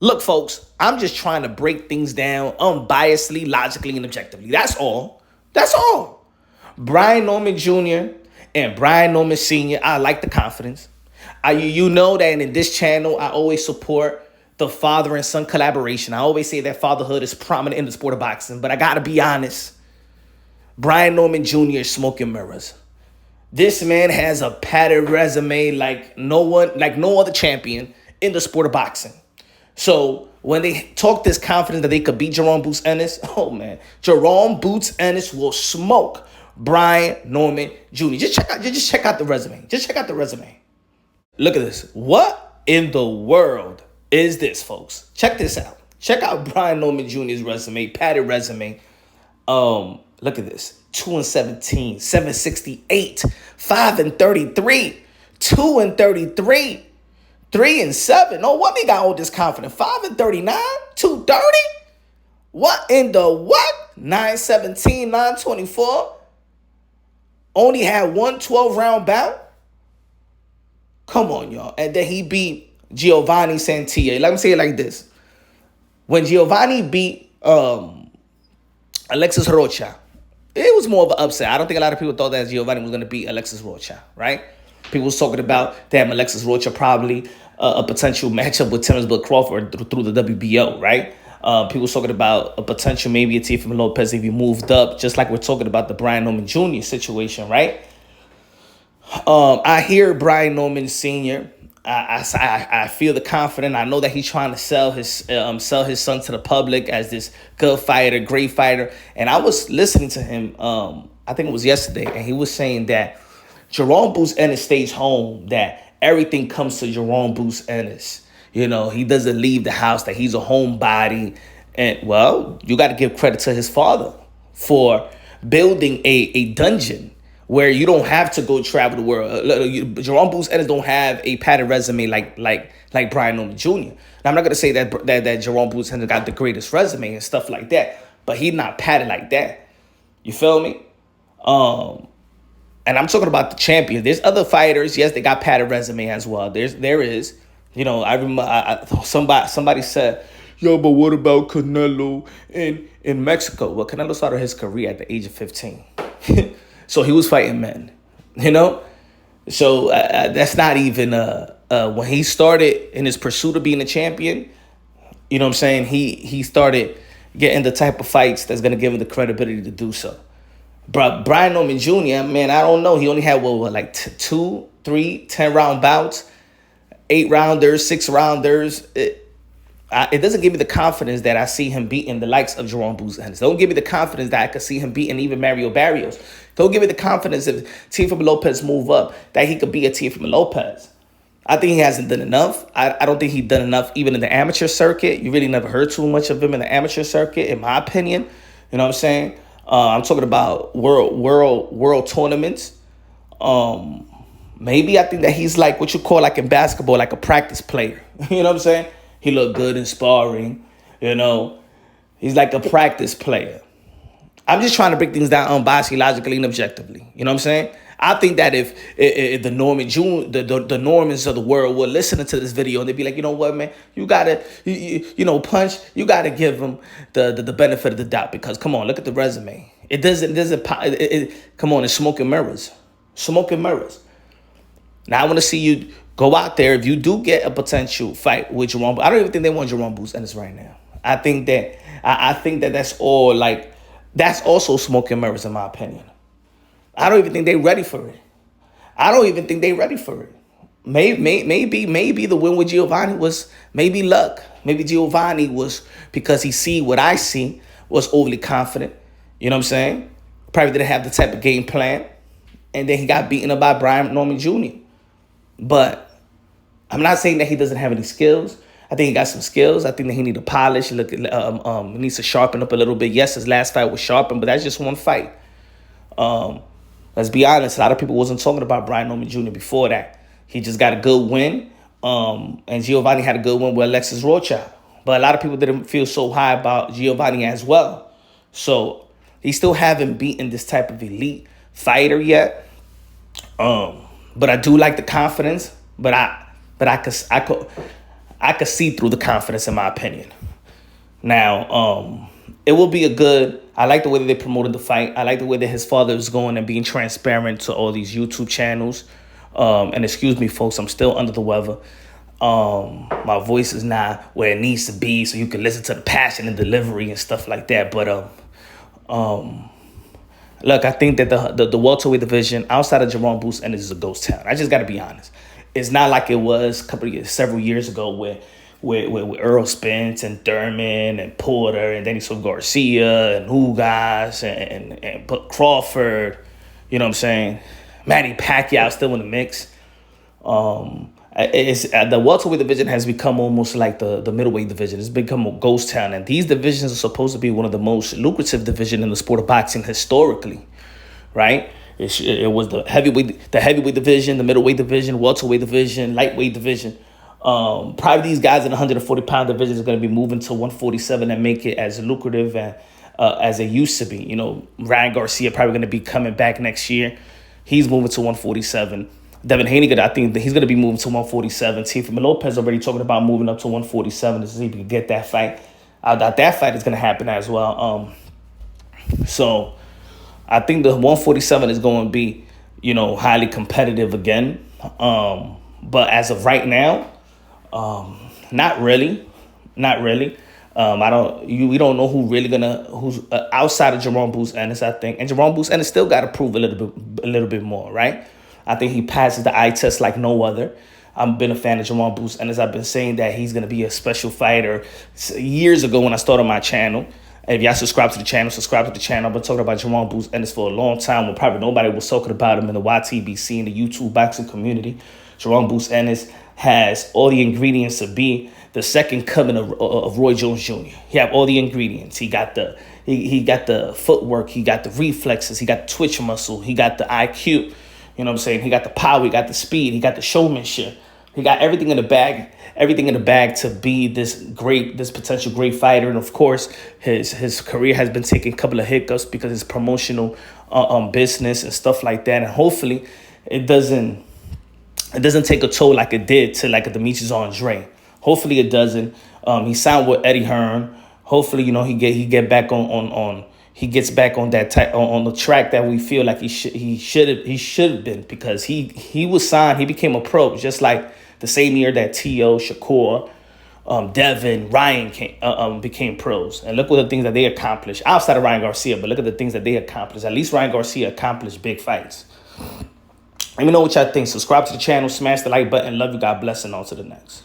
Look, folks, I'm just trying to break things down unbiasedly, logically, and objectively. That's all. That's all. Brian Norman Jr. and Brian Norman Sr., I like the confidence. You know that in this channel, I always support the father and son collaboration. I always say that fatherhood is prominent in the sport of boxing, but I got to be honest. Brian Norman Jr. is smoking mirrors. This man has a padded resume like no other champion in the sport of boxing. So when they talk this confidence that they could beat Jaron Boots Ennis, oh man, Jaron Boots Ennis will smoke Brian Norman Jr. Just check out the resume. Just check out the resume. Look at this. What in the world is this, folks? Check this out. Check out Brian Norman Jr.'s resume, padded resume. Look at this. 2-17, 768, 5-33, 2-33, 3-7. No wonder he got all this confidence. 5-39, 230. What in the what? 9-17, 9-24. Only had one 12-round bout. Come on, y'all. And then he beat Giovanni Santilla. Let me say it like this. When Giovanni beat Alexis Rocha, it was more of an upset. I don't think a lot of people thought that Giovanni was going to beat Alexis Rocha, right? People was talking about, damn, Alexis Rocha probably a potential matchup with Terrence Bud Crawford through the WBO, right? People was talking about a potential maybe a Teofimo Lopez if he moved up, just like we're talking about the Brian Norman Jr. situation, right? I hear Brian Norman Sr. I feel the confidence. I know that he's trying to sell his son to the public as this good fighter, great fighter. And I was listening to him, I think it was yesterday, and he was saying that Jaron Boots Ennis stays home, that everything comes to Jaron Boots Ennis. You know, he doesn't leave the house, that he's a homebody. And, well, you got to give credit to his father for building a dungeon where you don't have to go travel the world. Jaron Boots Ennis don't have a padded resume like Brian Norman Jr. Now, I'm not going to say that Jaron Boots Ennis got the greatest resume and stuff like that, but he's not padded like that. You feel me? And I'm talking about the champions. There's other fighters, yes, they got padded resume as well. There is. You know, I remember somebody said, yo, but what about Canelo in Mexico? Well, Canelo started his career at the age of 15. So he was fighting men, you know? So that's not even, when he started in his pursuit of being a champion, you know what I'm saying? He started getting the type of fights that's going to give him the credibility to do so. But Brian Norman Jr., man, I don't know. He only had, like 2, 3, 10-round bouts, 8-rounders, 6-rounders. It doesn't give me the confidence that I see him beating the likes of Jaron Boots Ennis. Don't give me the confidence that I could see him beating even Mario Barrios. Don't give me the confidence if Teofimo Lopez move up that he could beat a Teofimo Lopez. I think he hasn't done enough. I don't think he's done enough even in the amateur circuit. You really never heard too much of him in the amateur circuit, in my opinion. You know what I'm saying? I'm talking about world tournaments. Maybe I think that he's like what you call like in basketball, like a practice player. You know what I'm saying? He looked good in sparring, you know. He's like a practice player. I'm just trying to break things down unbiasedly, logically, and objectively. You know what I'm saying? I think that if the Norman Jr., the Normans of the world were listening to this video and they'd be like, you know what, man, you gotta, Punch, you gotta give him the benefit of the doubt because come on, look at the resume. It doesn't. Come on, it's smoking mirrors, smoking mirrors. Now I want to see you go out there if you do get a potential fight with Jaron. I don't even think they want Jaron Boots Ennis right now. I think that that's all like that's also smoking mirrors in my opinion. I don't even think they're ready for it. Maybe the win with Giovanni was maybe luck. Maybe Giovanni was because he see what I see was overly confident. You know what I'm saying? Probably didn't have the type of game plan. And then he got beaten up by Brian Norman Jr. But I'm not saying that he doesn't have any skills. I think he got some skills. I think that he needs to polish. He needs to sharpen up a little bit. Yes, his last fight was sharpened, but that's just one fight. Let's be honest. A lot of people wasn't talking about Brian Norman Jr. before that. He just got a good win. And Giovanni had a good win with Alexis Rocha. But a lot of people didn't feel so high about Giovanni as well. So he still haven't beaten this type of elite fighter yet. But I do like the confidence. But I I could see through the confidence, in my opinion. Now, it will be a good. I like the way that they promoted the fight. I like the way that his father is going and being transparent to all these YouTube channels. And excuse me, folks, I'm still under the weather. My voice is not where it needs to be, so you can listen to the passion and delivery and stuff like that. But look, I think that the welterweight division outside of Jaron Ennis is a ghost town. I just got to be honest. It's not like it was several years ago with Earl Spence and Thurman and Porter and Dennis Garcia and Ugas and Crawford. You know what I'm saying? Manny Pacquiao still in the mix. The welterweight division has become almost like the middleweight division. It's become a ghost town, and these divisions are supposed to be one of the most lucrative division in the sport of boxing historically, right? It was the heavyweight division, the middleweight division, welterweight division, lightweight division. Probably these guys in the 140-pound division is going to be moving to 147 and make it as lucrative and as it used to be. You know, Ryan Garcia probably going to be coming back next year. He's moving to 147. Devin Haney, I think that he's going to be moving to 147. Teofimo Lopez already talking about moving up to 147 to see if he can get that fight. That fight is going to happen as well. So I think the 147 is going to be, highly competitive again. But as of right now, not really. We don't know who's outside of Jaron Ennis, I think. And Jaron Ennis still got to prove a little bit more, right? I think he passes the eye test like no other. I've been a fan of Jaron Ennis. I've been saying that he's going to be a special fighter years ago when I started my channel. If y'all subscribe to the channel, I've been talking about Jaron Ennis for a long time when probably nobody was talking about him in the YTBC, in the YouTube boxing community. Jaron Ennis has all the ingredients to be the second coming of Roy Jones Jr. He have all the ingredients. He got the footwork. He got the reflexes. He got the twitch muscle. He got the IQ. You know what I'm saying? He got the power. He got the speed. He got the showmanship. He got everything in the bag. Everything in the bag to be this potential great fighter. And of course, his career has been taking a couple of hiccups because his promotional business and stuff like that. And hopefully, it doesn't take a toll like it did to like a Demetrius Andre. Hopefully it doesn't. He signed with Eddie Hearn. Hopefully, he gets back on that on the track that we feel like he should have been, because he was signed. He became a pro just like the same year that T.O., Shakur, Devin, Ryan became pros. And look what the things that they accomplished outside of Ryan Garcia. But look at the things that they accomplished. At least Ryan Garcia accomplished big fights. Let me know what y'all think. Subscribe to the channel, smash the like button. Love you. God bless, and on to the next.